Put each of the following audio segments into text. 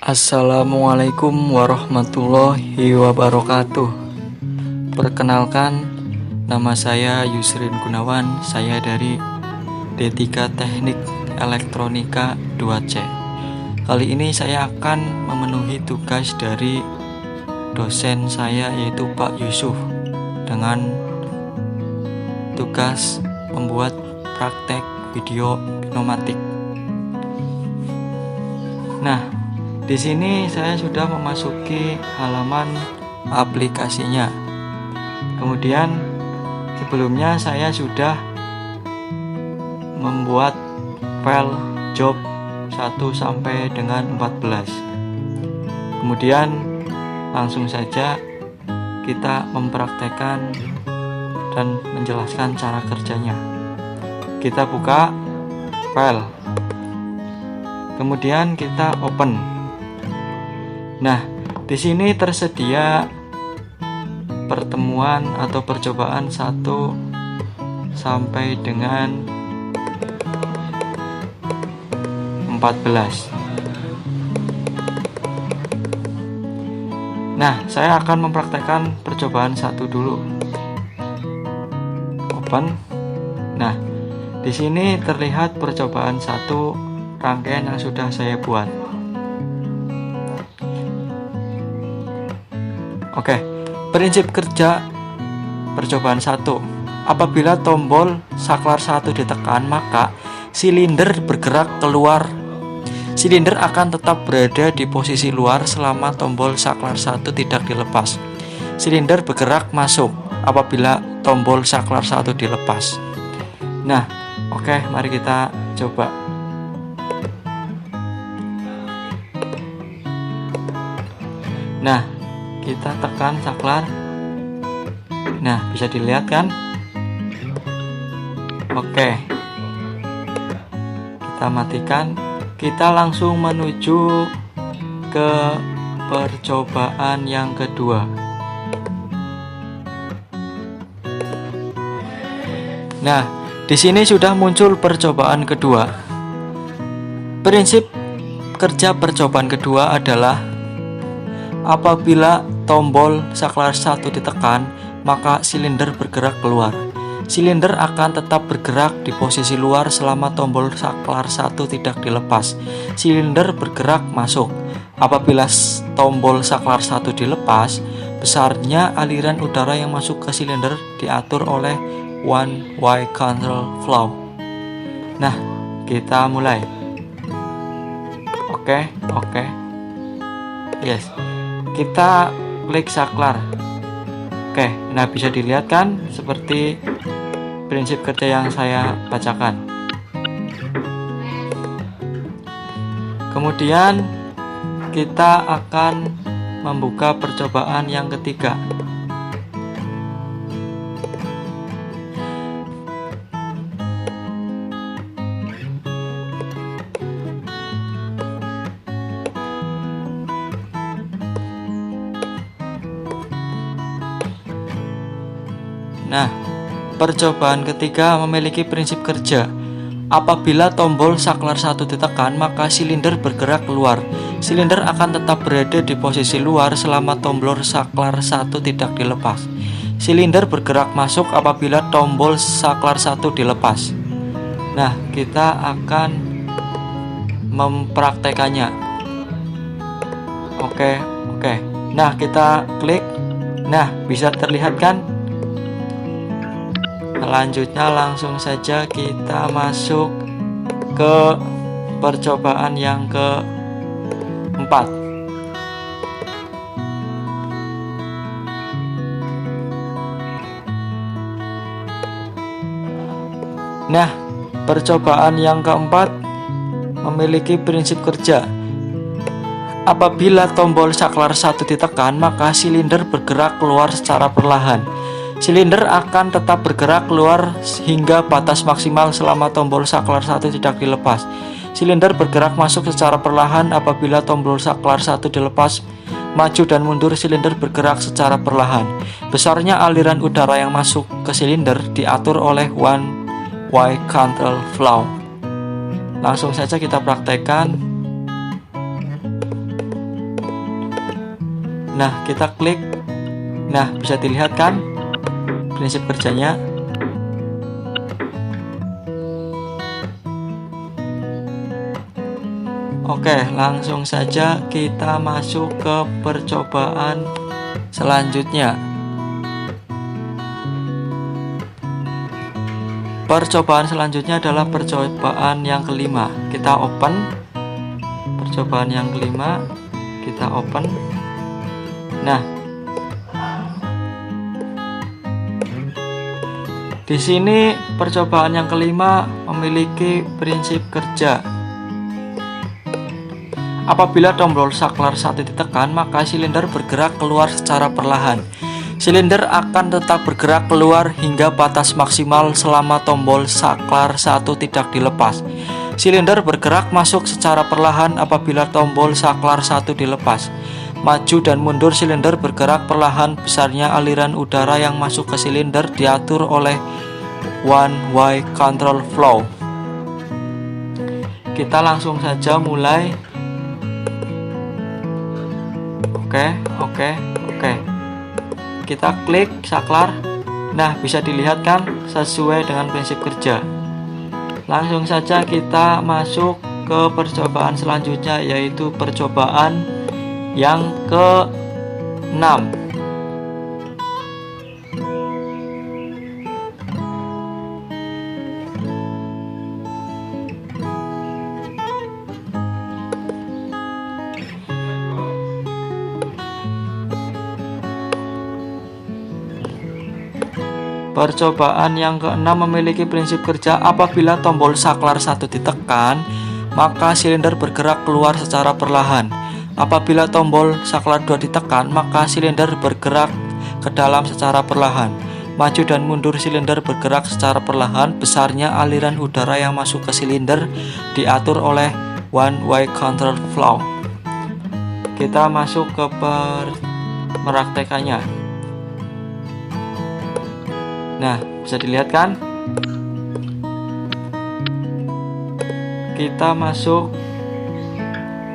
Assalamualaikum warahmatullahi wabarakatuh. Perkenalkan, nama saya Yusrin Gunawan. Saya dari D3 Teknik Elektronika 2C. Kali ini saya akan memenuhi tugas dari dosen saya, yaitu Pak Yusuf, dengan tugas membuat praktek video pneumatik. Nah, di sini saya sudah memasuki halaman aplikasinya. Kemudian sebelumnya saya sudah membuat file job 1 sampai dengan 14. Kemudian langsung saja kita mempraktekkan dan menjelaskan cara kerjanya. Kita buka file. Kemudian kita open. Nah, di sini tersedia pertemuan atau percobaan 1 sampai dengan 14. Nah, saya akan mempraktekkan percobaan 1 dulu. Open. Nah, di sini terlihat percobaan 1 rangkaian yang sudah saya buat. Oke, prinsip kerja percobaan 1. Apabila tombol saklar 1 ditekan, maka silinder bergerak keluar. Silinder akan tetap berada di posisi luar selama tombol saklar 1 tidak dilepas. Silinder bergerak masuk apabila tombol saklar 1 dilepas. Nah, oke, mari kita coba. Nah, kita tekan saklar. Nah, bisa dilihat kan? Oke, kita matikan. Kita langsung menuju ke percobaan yang kedua. Nah, di sini sudah muncul percobaan kedua. Prinsip kerja percobaan kedua adalah apabila tombol saklar 1 ditekan, maka silinder bergerak keluar. Silinder akan tetap bergerak di posisi luar selama tombol saklar 1 tidak dilepas. Silinder bergerak masuk. Apabila tombol saklar 1 dilepas, besarnya aliran udara yang masuk ke silinder diatur oleh one way control flow. Nah, kita mulai. Oke. Yes. Kita klik saklar. Oke, nah bisa dilihat kan seperti prinsip kerja yang saya bacakan. Kemudian kita akan membuka percobaan yang ketiga. Nah, percobaan ketiga memiliki prinsip kerja. Apabila tombol saklar 1 ditekan, maka silinder bergerak keluar. Silinder akan tetap berada di posisi luar selama tombol saklar 1 tidak dilepas. Silinder bergerak masuk apabila tombol saklar 1 dilepas. Nah, kita akan mempraktekannya. Oke. Nah, kita klik. Nah, bisa terlihat kan? Selanjutnya langsung saja kita masuk ke percobaan yang keempat. Nah, percobaan yang keempat memiliki prinsip kerja. Apabila tombol saklar 1 ditekan, maka silinder bergerak keluar secara perlahan. Silinder akan tetap bergerak keluar hingga batas maksimal selama tombol saklar 1 tidak dilepas. Silinder bergerak masuk secara perlahan apabila tombol saklar 1 dilepas. Maju dan mundur silinder bergerak secara perlahan. Besarnya aliran udara yang masuk ke silinder diatur oleh one way control flow. Langsung saja kita praktekkan. Nah, kita klik. Nah, bisa dilihat kan prinsip kerjanya. Oke, langsung saja kita masuk ke percobaan selanjutnya. Percobaan selanjutnya adalah percobaan yang kelima. Kita open. Percobaan yang kelima, kita open. Nah, di sini percobaan yang kelima memiliki prinsip kerja. Apabila tombol saklar 1 ditekan, maka silinder bergerak keluar secara perlahan. Silinder akan tetap bergerak keluar hingga batas maksimal selama tombol saklar 1 tidak dilepas. Silinder bergerak masuk secara perlahan apabila tombol saklar 1 dilepas. Maju dan mundur silinder bergerak perlahan. Besarnya aliran udara yang masuk ke silinder diatur oleh one way control flow. Kita langsung saja mulai. Oke. Kita klik saklar. Nah, bisa dilihat kan sesuai dengan prinsip kerja. Langsung saja kita masuk ke percobaan selanjutnya, yaitu percobaan yang ke-6. Percobaan yang keenam memiliki prinsip kerja. Apabila tombol saklar 1 ditekan, maka silinder bergerak keluar secara perlahan. Apabila tombol saklar 2 ditekan, maka silinder bergerak ke dalam secara perlahan. Maju dan mundur silinder bergerak secara perlahan. Besarnya aliran udara yang masuk ke silinder diatur oleh one way control flow. Kita masuk ke praktekannya. Nah, bisa dilihat kan? Kita masuk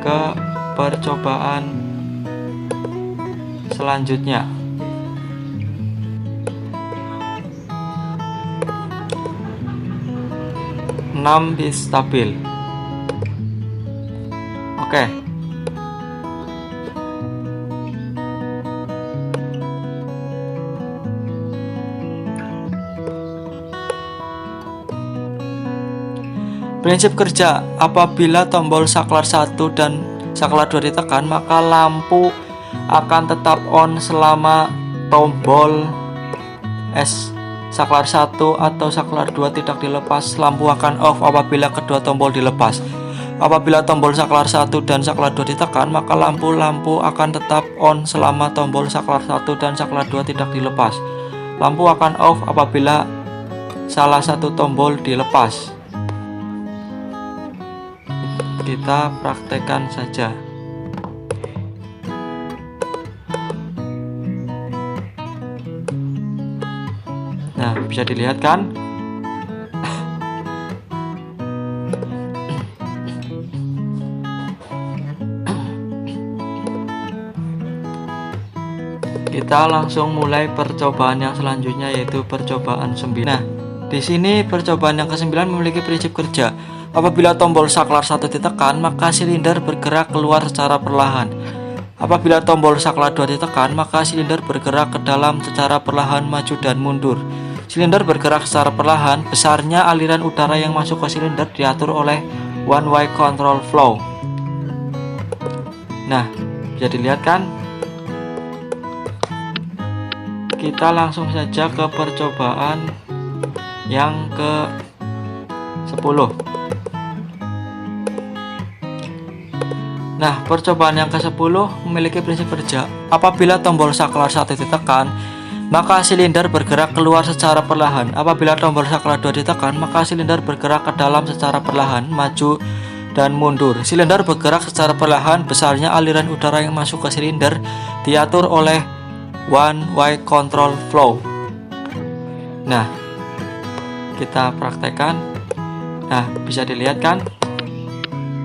ke percobaan selanjutnya. Enam bis stabil. Oke. Prinsip kerja. Apabila tombol saklar 1 dan saklar 2 ditekan, maka lampu akan tetap on selama tombol saklar 1 atau saklar 2 tidak dilepas. Lampu akan off apabila kedua tombol dilepas. Apabila tombol saklar 1 dan saklar 2 ditekan, maka lampu akan tetap on selama tombol saklar 1 dan saklar 2 tidak dilepas. Lampu akan off apabila salah satu tombol dilepas. Kita praktekkan saja. Nah, bisa dilihat kan? Kita langsung mulai percobaan yang selanjutnya, yaitu percobaan 9. Nah, di sini percobaan yang ke-9 memiliki prinsip kerja. Apabila tombol saklar 1 ditekan, maka silinder bergerak keluar secara perlahan. Apabila tombol saklar 2 ditekan, maka silinder bergerak ke dalam secara perlahan, maju dan mundur. Silinder bergerak secara perlahan. Besarnya aliran udara yang masuk ke silinder diatur oleh one way control flow. Nah, bisa dilihat kan? Kita langsung saja ke percobaan yang ke-10. Nah, percobaan yang ke-10 memiliki prinsip kerja. Apabila tombol saklar 1 ditekan, maka silinder bergerak keluar secara perlahan. Apabila tombol saklar 2 ditekan, maka silinder bergerak ke dalam secara perlahan, maju dan mundur. Silinder bergerak secara perlahan. Besarnya aliran udara yang masuk ke silinder diatur oleh one way control flow. Nah, kita praktekkan. Nah, bisa dilihat kan?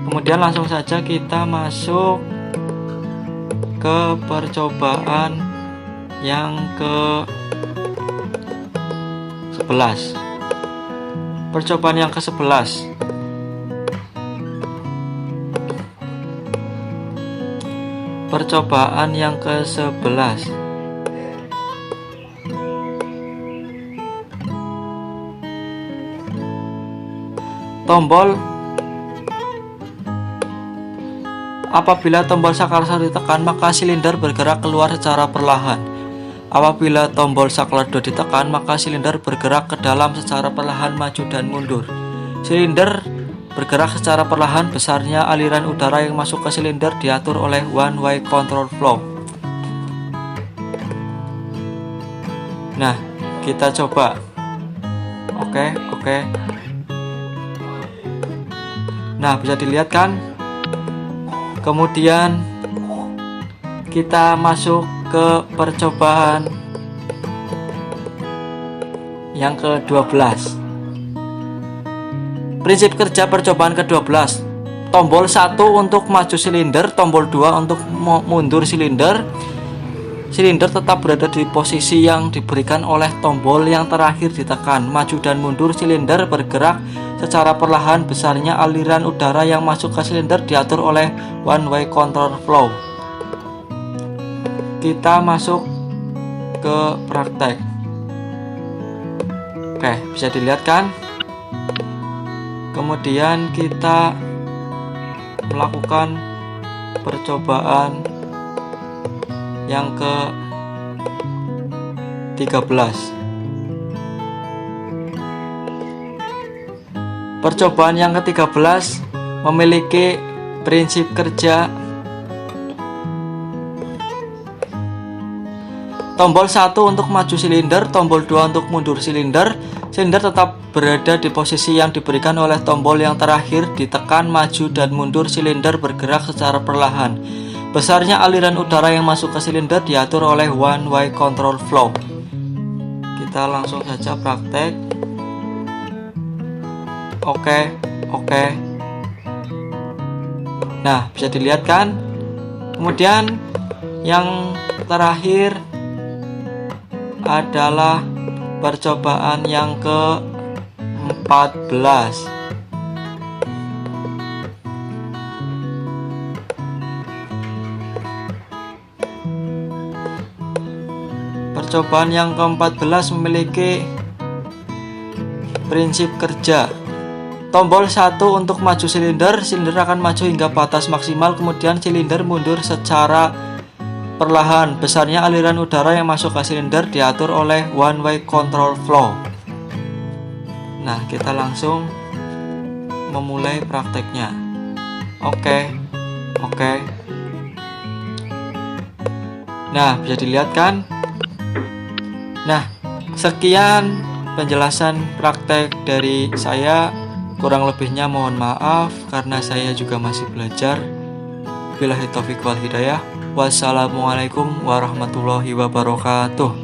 Kemudian langsung saja kita masuk ke percobaan yang ke-11. Percobaan yang ke-11. Percobaan yang ke-11. Apabila tombol saklar 1 ditekan, maka silinder bergerak keluar secara perlahan. Apabila tombol saklar 2 ditekan, maka silinder bergerak ke dalam secara perlahan, maju dan mundur. Silinder bergerak secara perlahan, besarnya aliran udara yang masuk ke silinder diatur oleh one way control flow. Nah, kita coba. Oke. Nah, bisa dilihat kan? Kemudian kita masuk ke percobaan yang ke-12. Prinsip kerja percobaan ke-12. Tombol 1 untuk maju silinder, tombol 2 untuk mundur silinder. Silinder tetap berada di posisi yang diberikan oleh tombol yang terakhir ditekan. Maju dan mundur silinder bergerak secara perlahan, besarnya aliran udara yang masuk ke silinder diatur oleh one way control flow. Kita masuk ke praktek. Oke, bisa dilihat kan? Kemudian kita melakukan percobaan yang ke-13. Percobaan yang ke-13 memiliki prinsip kerja. Tombol 1 untuk maju silinder, tombol 2 untuk mundur silinder. Silinder tetap berada di posisi yang diberikan oleh tombol yang terakhir ditekan. Maju dan mundur silinder bergerak secara perlahan. Besarnya aliran udara yang masuk ke silinder diatur oleh one way control flow. Kita langsung saja praktek. Oke. Nah, bisa dilihat kan? Kemudian yang terakhir adalah percobaan yang ke-14. Percobaan yang ke-14 memiliki prinsip kerja. Tombol 1 untuk maju silinder, silinder akan maju hingga batas maksimal, kemudian silinder mundur secara perlahan. Besarnya aliran udara yang masuk ke silinder diatur oleh one way control flow. Nah, kita langsung memulai prakteknya. Oke. Nah, bisa dilihat kan? Nah, sekian penjelasan praktek dari saya. Kurang lebihnya mohon maaf karena saya juga masih belajar. Billahi taufiq wal hidayah. Wassalamualaikum warahmatullahi wabarakatuh.